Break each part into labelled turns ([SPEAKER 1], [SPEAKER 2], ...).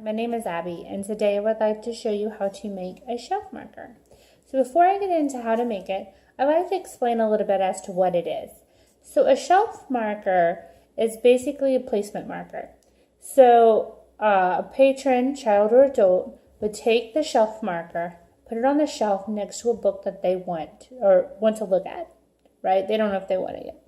[SPEAKER 1] my name is Abby, and today I would like to show you how to make a shelf marker. So before I get into how to make it, I'd like to explain a little bit as to what it is. So a shelf marker is basically a placement marker. So a patron, child or adult, would take the shelf marker, put it on the shelf next to a book that they want to look at, right? They don't know if they want it yet.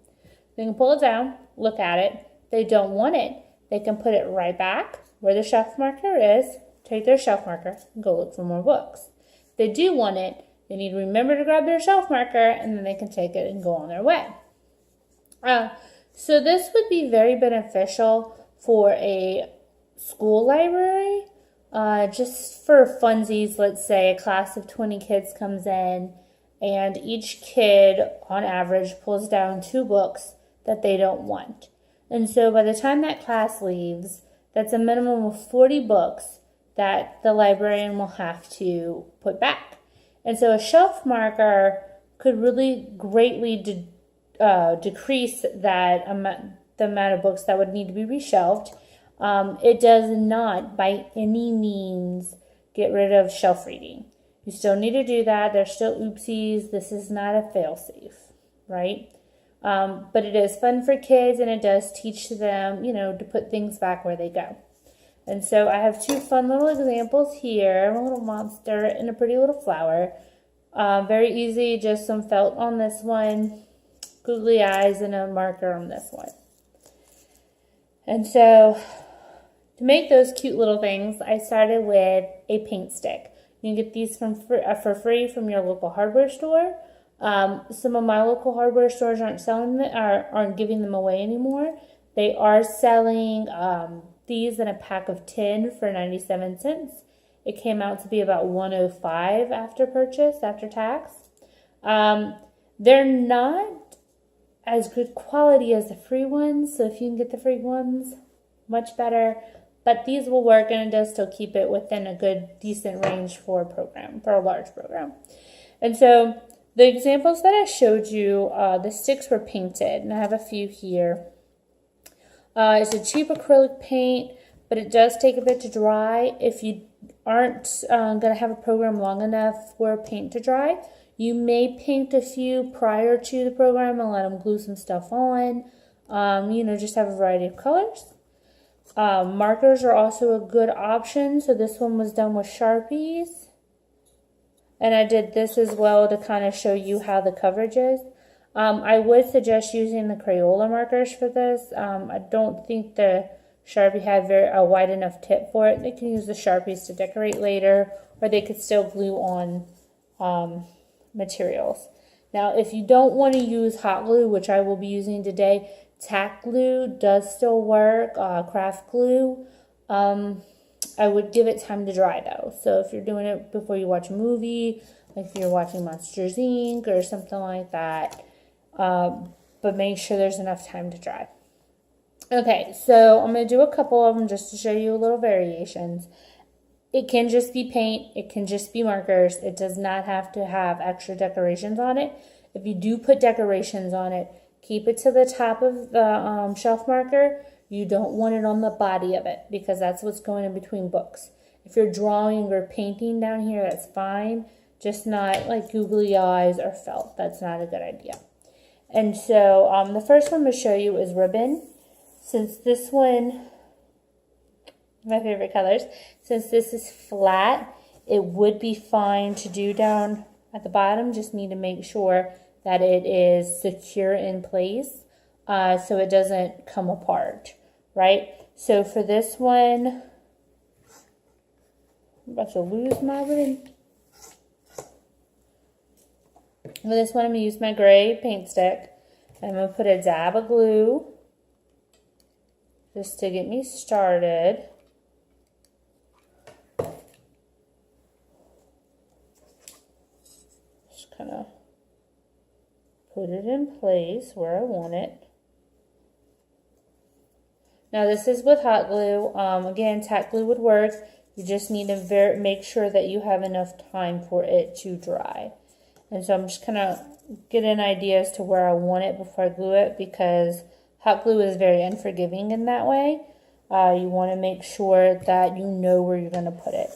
[SPEAKER 1] They can pull it down, look at it. If they don't want it, they can put it right back where the shelf marker is, take their shelf marker, and go look for more books. If they do want it, they need to remember to grab their shelf marker, and then they can take it and go on their way. So this would be very beneficial for a school library. Just for funsies, let's say a class of 20 kids comes in, and each kid, on average, pulls down 2 books that they don't want. And so by the time that class leaves, that's a minimum of 40 books that the librarian will have to put back. And so a shelf marker could really greatly decrease the amount of books that would need to be reshelved. It does not, by any means, get rid of shelf reading. You still need to do that. There's still oopsies. This is not a fail-safe, right? But it is fun for kids, and it does teach them, to put things back where they go. And so I have 2 fun little examples here, a little monster and a pretty little flower. Very easy, just some felt on this one, googly eyes, and a marker on this one. And so to make those cute little things, I started with a paint stick. You can get these for free from your local hardware store. Some of my local hardware stores aren't giving them away anymore. They are selling these in a pack of 10 for 97 cents. It came out to be about $105 after purchase, after tax. They're not as good quality as the free ones, so if you can get the free ones, much better. But these will work, and it does still keep it within a good, decent range for a large program. And so the examples that I showed you, the sticks were painted, and I have a few here. It's a cheap acrylic paint, but it does take a bit to dry. If you aren't going to have a program long enough for paint to dry, you may paint a few prior to the program and let them glue some stuff on. Just have a variety of colors. Markers are also a good option. So this one was done with Sharpies. And I did this as well to kind of show you how the coverage is. I would suggest using the Crayola markers for this. I don't think the Sharpie had a wide enough tip for it. They can use the Sharpies to decorate later, or they could still glue on materials. Now, if you don't want to use hot glue, which I will be using today, tack glue does still work, craft glue. I would give it time to dry though. So if you're doing it before you watch a movie, like if you're watching Monsters Inc. or something like that, but make sure there's enough time to dry. Okay, so I'm going to do a couple of them just to show you a little variations. It can just be paint. It can just be markers. It does not have to have extra decorations on it. If you do put decorations on it, keep it to the top of the shelf marker. You don't want it on the body of it because that's what's going in between books. If you're drawing or painting down here, that's fine. Just not like googly eyes or felt. That's not a good idea. And so the first one I'm going to show you is ribbon. Since this one, my favorite colors, since this is flat, it would be fine to do down at the bottom. Just need to make sure that it is secure in place so it doesn't come apart, right? So for this one, I'm about to lose my ribbon. For this one, I'm going to use my gray paint stick. I'm going to put a dab of glue just to get me started. Just kind of put it in place where I want it. Now this is with hot glue. Again, tack glue would work. You just need to make sure that you have enough time for it to dry. And so I'm just kind of getting an idea as to where I want it before I glue it, because hot glue is very unforgiving in that way. You want to make sure that you know where you're going to put it.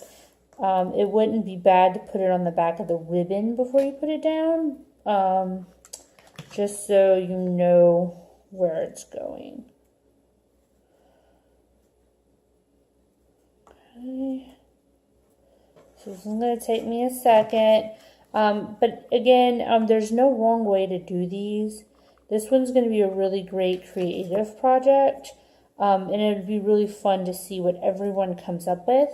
[SPEAKER 1] It wouldn't be bad to put it on the back of the ribbon before you put it down, just so you know where it's going. Okay. So this is going to take me a second. But again, there's no wrong way to do these. This one's going to be a really great creative project. And it would be really fun to see what everyone comes up with.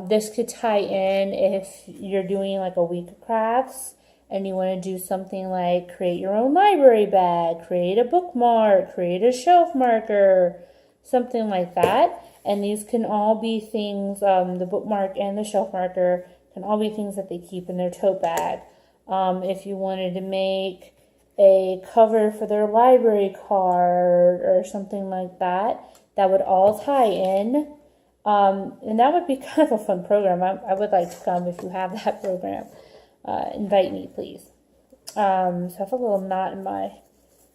[SPEAKER 1] This could tie in if you're doing like a week of crafts and you want to do something like create your own library bag, create a bookmark, create a shelf marker, something like that. And these can all be things, the bookmark and the shelf marker can all be things that they keep in their tote bag. If you wanted to make a cover for their library card or something like that, that would all tie in. And that would be kind of a fun program. I would like to come if you have that program. Invite me, please. So I have a little knot in my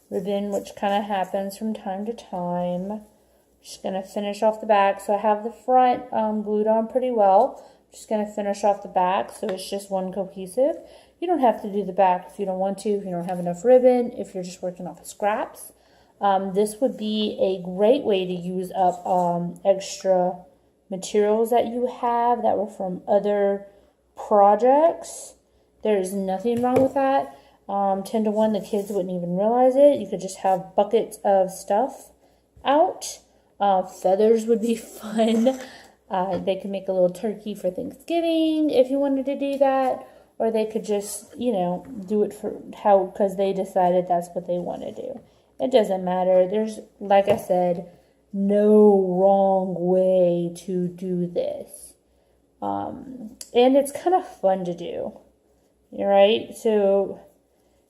[SPEAKER 1] ribbon, which kind of happens from time to time. Just going to finish off the back. So I have the front glued on pretty well. Just going to finish off the back so it's just one cohesive. You don't have to do the back if you don't want to, if you don't have enough ribbon, if you're just working off of scraps. This would be a great way to use up extra materials that you have that were from other projects. There's nothing wrong with that. 10 to 1, the kids wouldn't even realize it. You could just have buckets of stuff out. Feathers would be fun. They could make a little turkey for Thanksgiving if you wanted to do that. Or they could just, you know, do it for because they decided that's what they want to do. It doesn't matter. There's, like I said, no wrong way to do this. And it's kind of fun to do. Right? So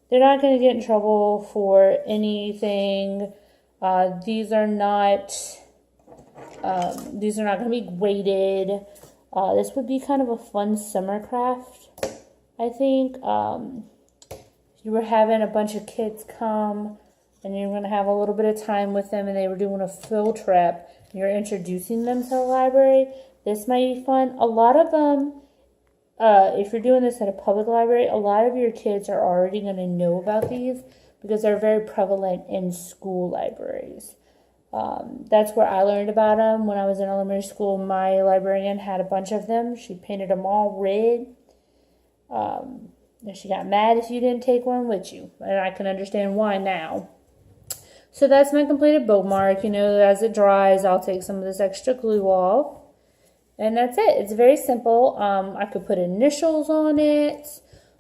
[SPEAKER 1] they're not going to get in trouble for anything. These are not going to be graded. This would be kind of a fun summer craft, I think. If you were having a bunch of kids come and you're going to have a little bit of time with them and they were doing a field trip, and you're introducing them to the library, this might be fun. A lot of them, if you're doing this at a public library, a lot of your kids are already going to know about these because they're very prevalent in school libraries. That's where I learned about them. When I was in elementary school, my librarian had a bunch of them. She painted them all red. And she got mad if you didn't take one with you. And I can understand why now. So that's my completed bookmark. You know, as it dries, I'll take some of this extra glue off. And that's it. It's very simple. I could put initials on it,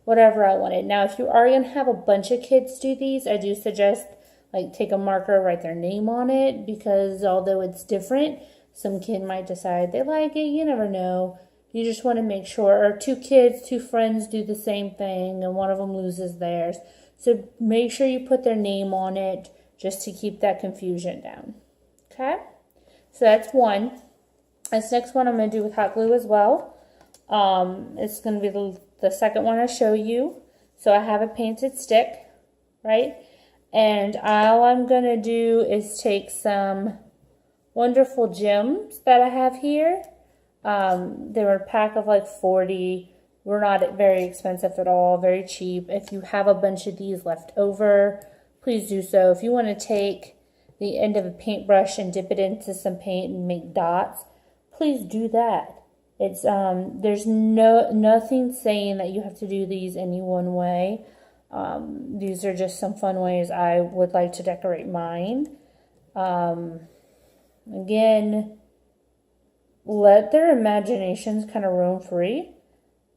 [SPEAKER 1] whatever I wanted. Now, if you are going to have a bunch of kids do these, I do suggest like take a marker, write their name on it, because although it's different, some kid might decide they like it. You never know. You just want to make sure, or two kids, two friends do the same thing and one of them loses theirs. So make sure you put their name on it just to keep that confusion down. Okay? So that's one. This next one I'm going to do with hot glue as well. It's going to be the second one I show you. So I have a painted stick, right? And all I'm going to do is take some wonderful gems that I have here. They were a pack of like 40. We're not very expensive at all, very cheap. If you have a bunch of these left over, please do so. If you want to take the end of a paintbrush and dip it into some paint and make dots, please do that. It's there's nothing saying that you have to do these any one way. These are just some fun ways I would like to decorate mine. Again, let their imaginations kind of roam free.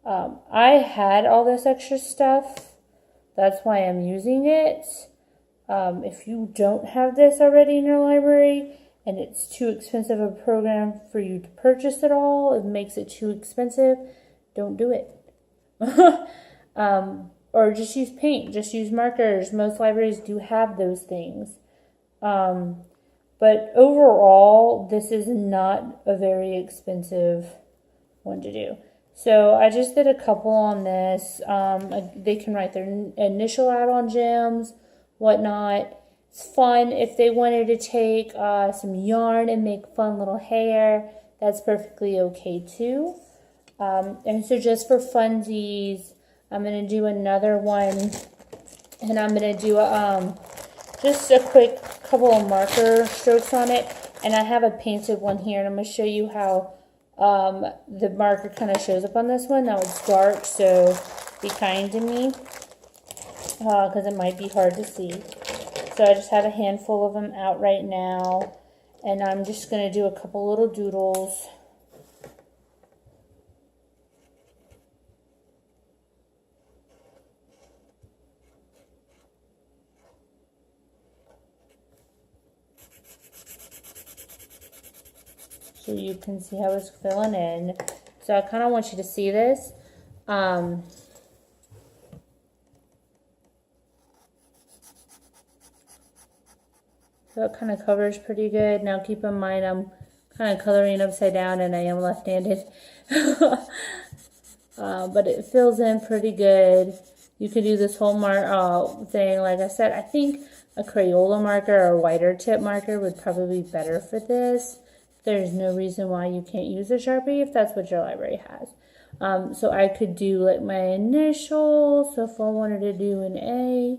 [SPEAKER 1] I had all this extra stuff. That's why I'm using it. If you don't have this already in your library and it's too expensive a program for you to purchase it all, it makes it too expensive, don't do it. Or just use paint, just use markers. Most libraries do have those things. But overall, this is not a very expensive one to do. So I just did a couple on this. They can write their initial out on gems, whatnot. It's fun. If they wanted to take some yarn and make fun little hair, that's perfectly okay too. And so just for funsies, I'm going to do another one, and I'm going to do just a quick couple of marker strokes on it. And I have a painted one here, and I'm going to show you how the marker kind of shows up on this one. Now it's dark, so be kind to me because it might be hard to see. So I just have a handful of them out right now, and I'm just going to do a couple little doodles. So you can see how it's filling in. So I kind of want you to see this. So it kind of covers pretty good. Now keep in mind I'm kind of coloring upside down and I am left-handed. But it fills in pretty good. You could do this whole thing. Like I said, I think a Crayola marker or a wider tip marker would probably be better for this. There's no reason why you can't use a Sharpie if that's what your library has. So I could do like my initials. So if I wanted to do an A,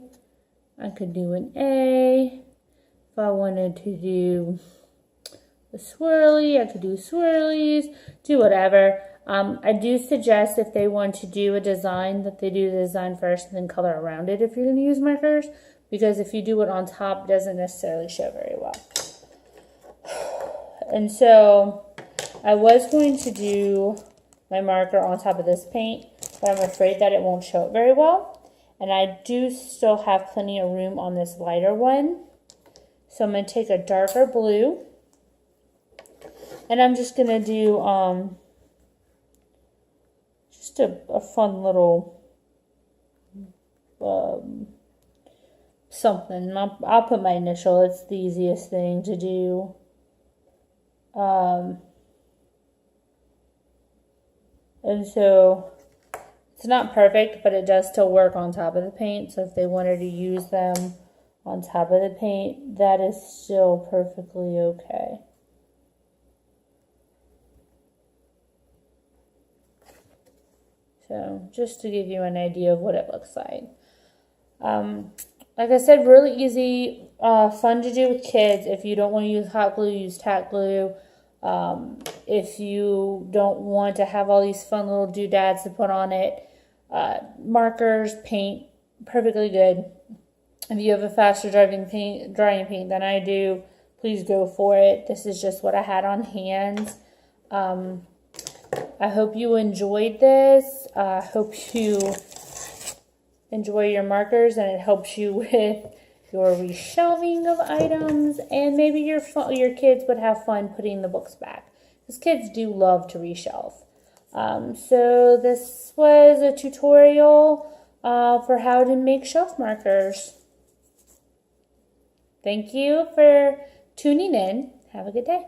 [SPEAKER 1] I could do an A. If I wanted to do a swirly, I could do swirlies, do whatever. I do suggest if they want to do a design that they do the design first and then color around it if you're going to use markers. Because if you do it on top, it doesn't necessarily show very well. And so I was going to do my marker on top of this paint, but I'm afraid that it won't show it very well. And I do still have plenty of room on this lighter one. So I'm going to take a darker blue, and I'm just going to do just a fun little something. I'll put my initial. It's the easiest thing to do. And so it's not perfect, but it does still work on top of the paint. So if they wanted to use them on top of the paint, that is still perfectly okay. So just to give you an idea of what it looks like. Like I said, really easy, fun to do with kids. If you don't want to use hot glue, use tack glue. If you don't want to have all these fun little doodads to put on it, markers, paint, perfectly good. If you have a faster drying paint than I do, please go for it. This is just what I had on hand. I hope you enjoyed this. I hope you enjoy your markers and it helps you with your reshelving of items, and maybe your kids would have fun putting the books back, because kids do love to reshelve. So this was a tutorial for how to make shelf markers. Thank you for tuning in. Have a good day.